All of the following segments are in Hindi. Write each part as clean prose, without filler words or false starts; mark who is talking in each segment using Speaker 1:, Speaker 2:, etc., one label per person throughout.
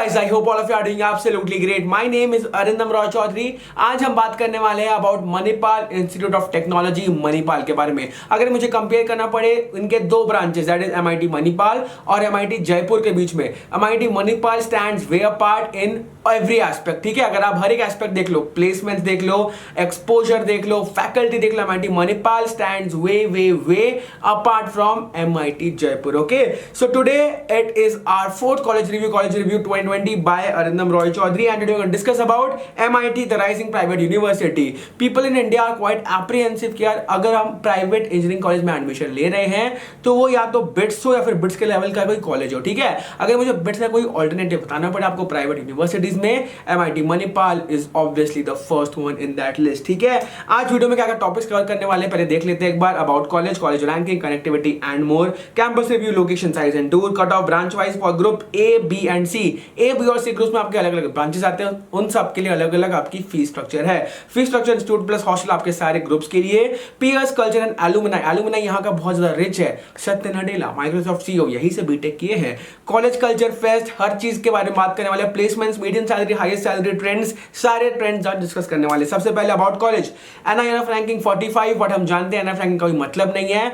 Speaker 1: guys, I hope all of you are doing absolutely great. My name is Arindam Roy Chaudhary. आज हम बात करने वाले हैं about Manipal institute of technology Manipal के बारे में। अगर मुझे कंपेयर करना पड़े इनके दो branches that is MIT Manipal और एमआईटी जयपुर के बीच में, MIT Manipal stands way apart in every aspect. ठीक है, अगर आप हर एक एस्पेक्ट देख लो, प्लेसमेंट देख लो, एक्सपोजर देख लो, फैकल्टी देख लो, MIT Manipal stands way apart from MIT Jaipur. Okay, so today it is our fourth college review 2020 by Arindam Roy Chaudhary, and today we're going to discuss about MIT, the rising private university. People in India are quite apprehensive कि यार अगर हम प्राइवेट इंजीनियरिंग कॉलेज में एडमिशन ले रहे हैं तो वो या तो बिट्स हो या फिर बिट्स के लेवल का कोई कॉलेज हो। ठीक है, अगर मुझे बिट्स का कोई ऑल्टरनेटिव बताना पड़े आपको प्राइवेट यूनिवर्सिटीज में, MIT Manipal is obviously the first one in that list. ठीक है, आज वीडियो में क्या क्या टॉपिक्स कवर करने वाले पहले देख लेते हैं एक बार। About college ranking, connectivity and more, campus review, location, size and tour, cut off branch wise for group A, B and C। A, B और C ग्रुप्स में आपके अलग अलग ब्रांचेस आते हैं, उन सब के लिए अलग अलग आपकी फीस स्ट्रक्चर है। Fees structure institute plus hostel आपके सारे ग्रुप्स के लिए। पीयर्स, कल्चर एंड एलुमनाई यहाँ का बहुत ज्यादा रिच है। सत्य नडेला माइक्रोसॉफ्ट CEO यही से बीटेक किए हैं। कॉलेज कल्चर, फेस्ट, हर चीज के बारे में बात करने वाले। Placements, medium salary, highest salary, trends, सारे ट्रेंड्स आज डिस्कस करने वाले। सबसे पहले about college, NIRF ranking 45। But हम जानते हैं NIRF रैंकिंग का कोई मतलब नहीं है।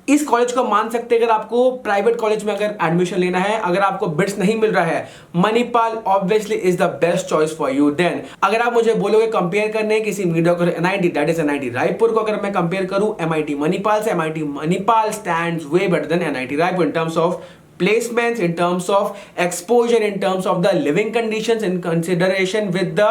Speaker 1: इस कॉलेज को मान सकते हैं अगर आपको प्राइवेट कॉलेज में अगर एडमिशन लेना है, अगर आपको बिट्स नहीं मिल रहा है, Manipal obviously is the best choice for you. Then अगर आप मुझे बोलोगे कंपेयर करने किसी mediocre NIT that is NIT Raipur को अगर मैं कंपेयर करूं MIT मणिपाल से, MIT Manipal stands way better than NIT Raipur in terms of placements, in terms of exposure, in terms of the living conditions, in consideration with the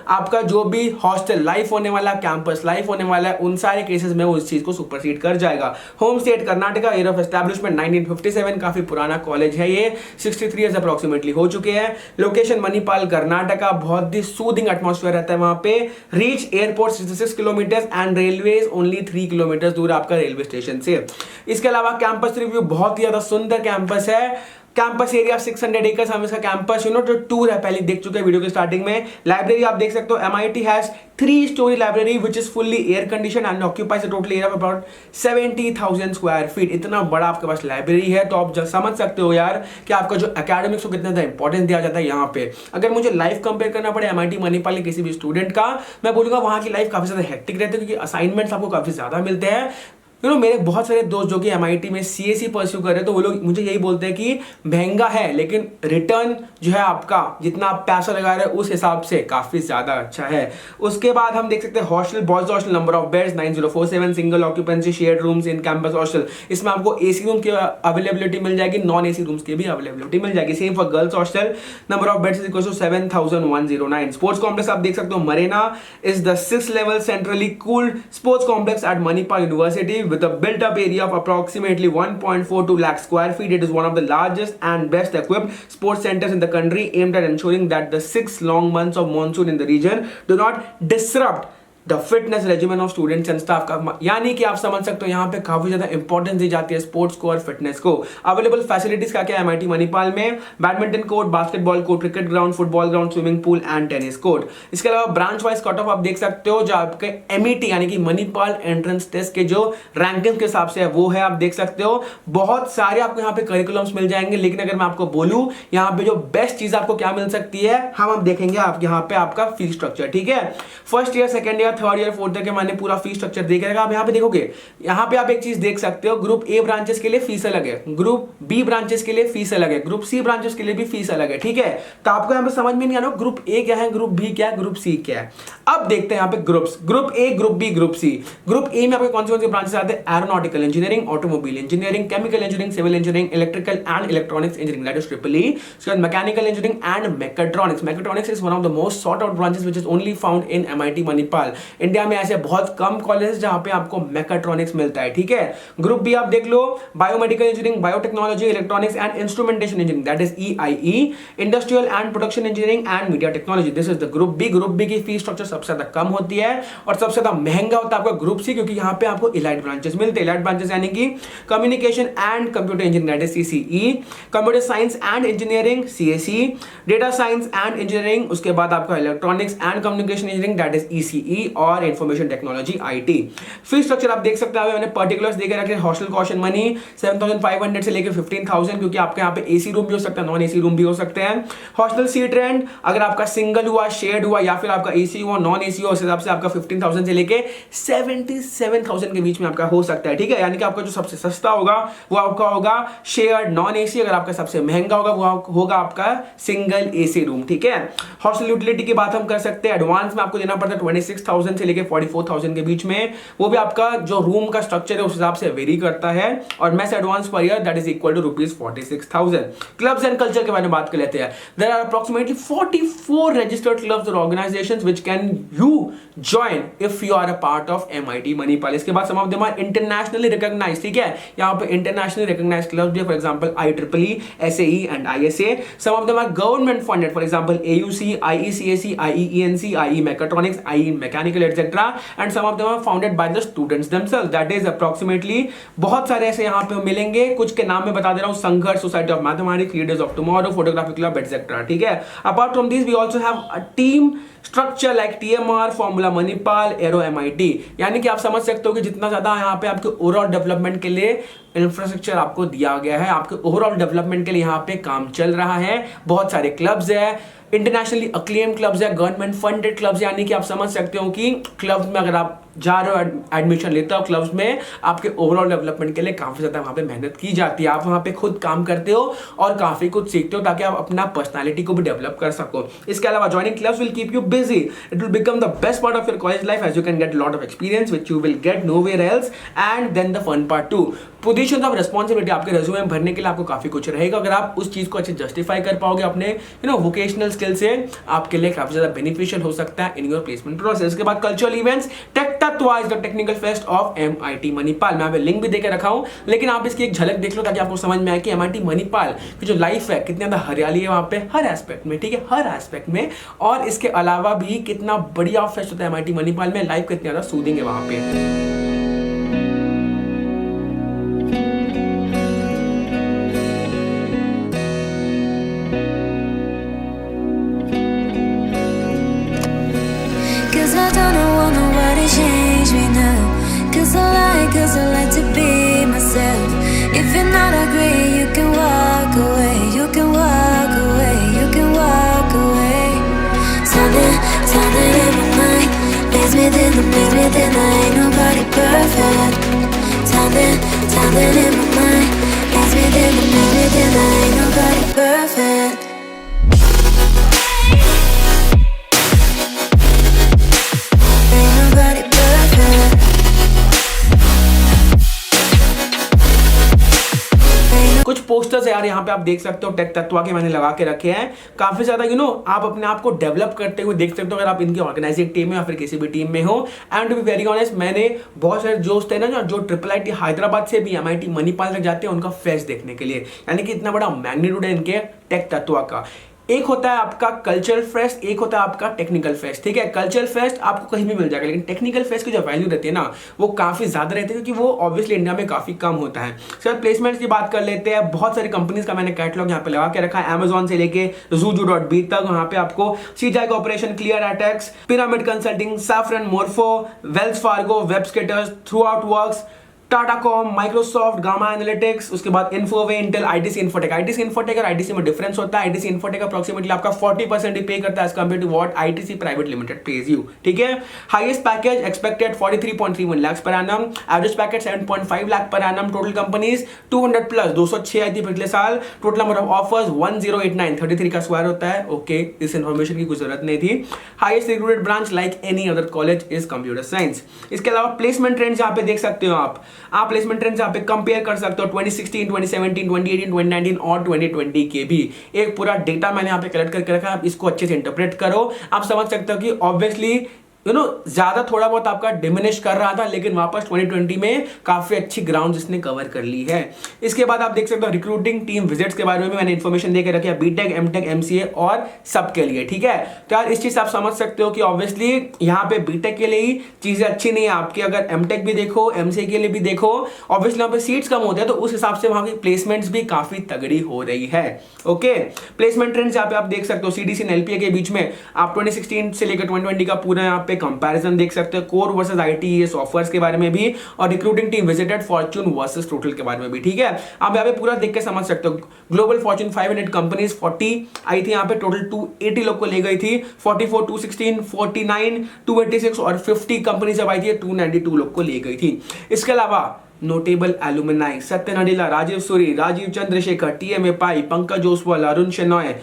Speaker 1: आपका जो भी हॉस्टल लाइफ होने वाला, कैंपस लाइफ होने वाला है, उन सारे केसेस में वो इस चीज को सुपरसीड कर जाएगा। Home state Karnataka, year of establishment 1957, काफी पुराना कॉलेज है ये, 63 इयर्स अप्रोक्सीमेटली हो चुके हैं। लोकेशन मणिपाल कर्नाटका, बहुत ही सूदिंग एटमॉस्फेयर रहता है वहां पे। Reach airport 66 kilometre and railways only 3 kilometre दूर आपका रेलवे स्टेशन से। इसके अलावा कैंपस रिव्यू, बहुत ही ज्यादा सुंदर कैंपस है। कैंपस एरिया 600 एकर्स, हम इसका कैंपस जो टूर है पहले देख चुके हैं वीडियो के स्टार्टिंग में। लाइब्रेरी आप देख सकते हो, MIT has 3-story library which is fully air condition and occupies a total area of about 70,000 square feet. इतना बड़ा आपके पास लाइब्रेरी है तो आप समझ सकते हो यार कि आपका जो एकेडमिक्स को कितना इंपॉर्टेंस दिया जाता है यहाँ पे। अगर मुझे लाइफ कंपेयर करना पड़े MIT मणिपाल किसी भी स्टूडेंट का, मैं बोलूंगा वहां की लाइफ काफी ज्यादा हेक्टिक रहती है क्योंकि असाइनमेंट्स आपको काफी ज्यादा मिलते हैं। मेरे बहुत सारे दोस्त जो कि MIT में CSE परस्यू कर रहे हैं तो वो लोग मुझे यही बोलते हैं कि महंगा है लेकिन रिटर्न जो है आपका जितना आप पैसा लगा रहे हैं उस हिसाब से काफी ज्यादा अच्छा है। उसके बाद हम देख सकते हैं hostel, boys hostel, number of beds 9047, single occupancy, shared rooms in campus hostel. इसमें आपको AC रूम की अवेलेबिलिटी मिल जाएगी, नॉन AC रूम्स की भी अवेलेबिलिटी मिल जाएगी। Same for girls hostel, number of beds equal to 7109। Sports complex आप देख सकते हो, Marina is the 6th level centrally cooled sports complex at Manipal University with a built-up area of approximately 1.42 lakh square feet. It is one of the largest and best equipped sports centers in the country, aimed at ensuring that the 6 long months of monsoon in the region do not disrupt the fitness regiment of students and staff का। यानी कि आप समझ सकते हो यहाँ पे काफी ज्यादा इंपॉर्टेंस दी जाती है स्पोर्ट्स को और फिटनेस को। अवेलेबल फैसिलिटीज क्या क्या है MIT मणिपाल में? Badminton court, basketball court, cricket ground, football ground, swimming pool and tennis court. इसके अलावा ब्रांच वाइज कट ऑफ आप देख सकते हो, जो आपके MET यानी कि मणिपाल एंट्रेंस टेस्ट के जो रैंकिंग के हिसाब से है वो है, आप देख सकते हो। बहुत सारे आपको यहाँ पे करिकुलम्स मिल जाएंगे, लेकिन अगर मैं आपको बोलूं यहाँ पे जो बेस्ट चीज आपको क्या मिल सकती है, हम देखेंगे आप यहाँ पे आपका फीस स्ट्रक्चर। ठीक है, first year, second year, third year, fourth year के मैंने पूरा फीस स्ट्रक्चर देख रहेगा। आप यहाँ पे देखोगे, यहाँ पे आप एक चीज देख सकते हो, ग्रुप A ब्रांचेस के लिए फीस अलग है, ग्रुप B ब्रांचेस के लिए फीस अलग है, ग्रुप C ब्रांचेस के लिए भी फीस अलग है। ठीक है, तो आपको यहाँ पे समझ में नहीं आ रहा ग्रुप A क्या है, ग्रुप B क्या है, ग्रुप C क्या है। अब देखते हैं यहाँ पे groups, group A, group B, group C। Group A में आपके कौन से ब्रांचेस आते हैं? Aeronautical engineering, automobile engineering, chemical engineering, civil engineering, electrical and electronics engineering that is triple E। उसके बाद mechanical engineering and mechatronics. Mechatronics is one of the most sought out branches which is only found in MIT Manipal. India में ऐसे बहुत कम कॉलेज जहां पे आपको मैकेट्रॉनिक्स मिलता है। ठीक है, ग्रुप B आप देख लो, biomedical engineering, biotechnology, electronics and instrumentation engineering that is EIE, industrial and production engineering and media technology this is the group B। Group B की फीस स्ट्रक्चर सबसे ज्यादा कम होती है और सबसे ज्यादा महंगा होता है आपका ग्रुप C, क्योंकि यहाँ पे आपको इलाइट ब्रांचेस मिलते हैं। इलाइट ब्रांचेस यानी कि communication and computer engineering that is CCE, computer science and engineering CSE, data science and engineering, उसके बाद आपका electronics and communication engineering that is ECE, और information technology IT। Fees structure आप देख सकते हैं, मैंने पर्टिकुलर्स देके रखे। हॉस्टल कॉशन मनी 7,500 से लेकर 15,000, क्योंकि आपके यहाँ पे AC रूम भी हो सकता है, नॉन AC रूम भी हो सकते हैं। हॉस्टल सीट रेंट अगर आपका सिंगल हुआ, शेयर्ड हुआ या फिर आपका AC हुआ, नॉन AC हुआ, उस हिसाब से आपका 15,000 से लेके 77,000 के बीच में आपका हो सकता है, ठीक है। यानी कि आपका जो सबसे सस्ता होगा वो आपका होगा शेयर्ड नॉन AC, अगर आपका सबसे महंगा होगा वो होगा आपका सिंगल AC रूम, ठीक है। हॉस्टल यूटिलिटी की बात हम कर सकते हैं। एडवांस में आपको देना पड़ता है 26,000 से लेके 44,000 के बीच में, वो भी आपका जो रूम का स्ट्रक्चर है उस हिसाब से वेरी करता है। और मैस एडवांस पर year that is equal to ₹46,000। Clubs and culture के बारे में बात कर लेते हैं। There are approximately 44 registered clubs और organisations which can you join if you are a part of MIT Manipal. इसके बाद some of them are internationally recognised, ठीक है। यहाँ पे इंटरनेशनली रिकॉग्नाइज्ड क्लब्स भी, for example IEEE, SAE and ISA। Some of them are government funded, for example AUC, IECAC, IEENC, IE Mechatronics, IE Mechanical, etc. and some of them are founded by the students themselves, that is approximately बहुत सारे ऐसे यहाँ पे मिलेंगे। कुछ के नाम मैं बता दे रहा हूँ, Sangharsh, society of mathematics, leaders of tomorrow, photography club, etcetera, ठीक है। Apart from this we also have a team structure like TMR, formula Manipal, aero MIT। यानी कि आप समझ सकते हो कि जितना ज्यादा यहाँ पे आपके ओवरऑल डेवलपमेंट के लिए इंफ्रास्ट्रक्चर आपको दिया गया है, आपके ओवरऑल डेवलपमेंट के लिए यहाँ पे काम चल रहा है। बहुत सारे क्लब्स है, इंटरनेशनली अक्लेम क्लब्स है, गवर्नमेंट फंडेड क्लब्स, यानी कि आप समझ सकते हो कि क्लब्स में अगर आप जा रहे हो, एडमिशन लेते हो क्लब्स में, आपके ओवरऑल डेवलपमेंट के लिए काफी ज्यादा वहां पे मेहनत की जाती है। आप वहां पे खुद काम करते हो और काफी कुछ सीखते हो ताकि आप अपना पर्सनालिटी को भी डेवलप कर सको। इसके अलावा joining clubs will keep you busy, it will become the best part of your college life as you can get lot of experience which you will get nowhere else. And then the fun part 2, positions of responsibility आपके रिज्यूमे में भरने के लिए आपको काफी कुछ रहेगा। अगर आप उस चीज को अच्छे जस्टिफाई कर पाओगे अपने वोकेशनल स्किल से, आपके लिए काफी ज्यादा बेनिफिशियल हो सकता है इन योर प्लेसमेंट प्रोसेस। इसके बाद कल्चरल इवेंट्स, टेक तत्व is the technical fest of MIT Manipal. मैं यहाँ लिंक भी देकर रखा हूं, लेकिन आप इसकी एक झलक देख लो ताकि आपको समझ में आए कि MIT मणिपाल की जो लाइफ है कितनी ज्यादा हरियाली है वहां पे, हर एस्पेक्ट में, ठीक है, हर एस्पेक्ट में। और इसके अलावा भी कितना बढ़िया फेस्ट होता है MIT मणिपाल में, लाइफ कितनी ज्यादा सूदिंग है वहां पे।
Speaker 2: Cause I like to be myself. If you're not agree, you can walk away. You can walk away. You can walk away. Something in my mind leads me then I ain't nobody perfect. Something in my mind leads me then I ain't nobody perfect.
Speaker 1: कुछ पोस्टर्स यार यहाँ पे आप देख सकते हो टेक तत्वा के, मैंने लगा के रखे हैं। काफी ज्यादा आप अपने आप को डेवलप करते हुए देख सकते हो अगर आप इनकी ऑर्गेनाइजिंग टीम में या फिर किसी भी टीम में हो। And to be very honest, मैंने बहुत सारे दोस्त है ना जो IIIT हैदराबाद से भी MIT मणिपाल तक जाते हैं उनका फेस्ट देखने के लिए, यानी कि इतना बड़ा मैग्नीट्यूड है इनके टेक तत्वा का। एक होता है आपका कल्चरल फेस्ट, एक होता है आपका टेक्निकल फेस्ट, ठीक है। कल्चरल फेस्ट आपको कहीं भी मिल जाएगा, लेकिन टेक्निकल फेस्ट की जो वैल्यू रहती है ना वो काफी ज्यादा रहती है, क्योंकि वो ऑब्वियसली इंडिया में काफी कम होता है। सर प्लेसमेंट्स की बात कर लेते हैं। बहुत सारी कंपनीज का मैंने कैटलॉग यहाँ पे लगा के रखा है, Amazon से लेके Zuju.b तक। वहां पे आपको CGI कॉर्पोरेशन, क्लियर एटेक्स, Pyramid Consulting, Saffron, Morpho, Wells Fargo, वेबस्केटर्स, through out works, Tatacom, Microsoft, Gamma Analytics, उसके बाद Infoway, Intel, ITC Infotech. ITC Infotech और ITC में डिफरेंस होता है। ITC इन्फोटेक अप्रोक्सीमेटली आपका 40% ही पे करता है as compare to what ITC private limited pays you, ठीक है। Highest package expected 43.31 lakh per annum, average package 7.5 lakh per annum. Total companies 200 plus, 206 आई थी पिछले साल। टोटल नंबर ऑफ ऑफर्स 1089, 33 का स्क्वायर होता है। ओके, इस इन्फॉर्मेशन की कुछ जरूरत नहीं थी। Highest recruited branch like any other college is computer science. इसके अलावा प्लेसमेंट ट्रेंड्स यहाँ पे देख सकते हो आप प्लेसमेंट ट्रेंड्स यहाँ पे कंपेयर कर सकते हो 2016, 2017, 2018, 2019 और 2020 के भी। एक पूरा डेटा मैंने यहाँ पे कलेक्ट करके रखा है, आप इसको अच्छे से इंटरप्रेट करो। आप समझ सकते हो कि ऑब्वियसली ज्यादा थोड़ा बहुत आपका डिमिनिश कर रहा था, लेकिन वापस 2020 में काफी अच्छी ग्राउंड इसने कवर कर ली है। इसके बाद आप देख सकते हो रिक्रूटिंग टीम विजिट्स के बारे में मैंने इन्फॉर्मेशन देकर रखी है, बीटेक, एमटेक, MCA और सबके लिए, ठीक है। तो यार इस चीज आप समझ सकते हो कि ऑब्वियसली यहाँ पे बीटेक के लिए ही चीजें अच्छी नहीं है आपकी। अगर एमटेक भी देखो, MCA के लिए भी देखो, ऑब्वियसली यहाँ पे सीट्स कम होते हैं, तो उस हिसाब से वहां की प्लेसमेंट्स भी काफी तगड़ी हो रही है। ओके, प्लेसमेंट ट्रेंड्स यहाँ पे आप देख सकते हो CDC और LPA के बीच में आप 2016 से लेकर 2020 का पूरा यहाँ पे कंपैरिजन देख सकते हो, कोर वर्सेस आईटी ये सॉफ्टवेयर के बारे में भी, और recruiting team visited Fortune versus total के बारे में भी। ठीक है, आप यहाँ पे पूरा देख के समझ सकते हो। ग्लोबल फॉर्च्यून 500 कंपनीज 40 आई थी यहाँ पे, टोटल 280 लोग को ले गई थी, 44 216 49 286 और 50 कंपनी जब आई थी 292 लोग को ले गई थी। इसके अलावा नोटेबल एलुमनाई सत्य नडेला, राजीव सूरी, राजीव चंद्रशेखर, टीएमए पाई, पंकज ओसवाल, अरुण शेनॉय,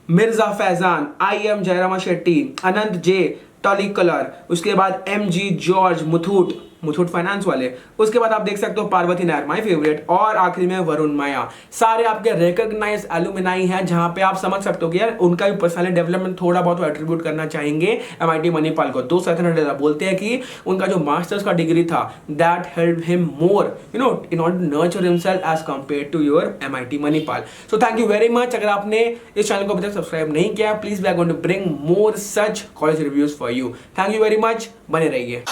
Speaker 1: मिर्जा फैजान, IM जयरामा शेट्टी, अनंत जे टॉलिकलर, उसके बाद MG जॉर्ज, मुथूट फाइनेंस वाले, उसके बाद आप देख सकते हो पार्वती नायर माय फेवरेट, और आखिरी में वरुण माया। सारे आपके रिकॉग्नाइज्ड एलुमनाई हैं, जहां पे आप समझ सकते हो कि यार उनका भी पर्सनल डेवलपमेंट थोड़ा बहुत एट्रीब्यूट करना चाहेंगे MIT मणिपाल को। तो सत्य नडेला बोलते हैं कि उनका जो मास्टर्स का डिग्री था that help him more in order to nurture himself as compare to your MIT Manipal. So thank you very much. अगर आपने इस चैनल को अभी तक सब्सक्राइब नहीं किया, please we are going to bring more such college reviews for you. Thank you very much, बने रहिए।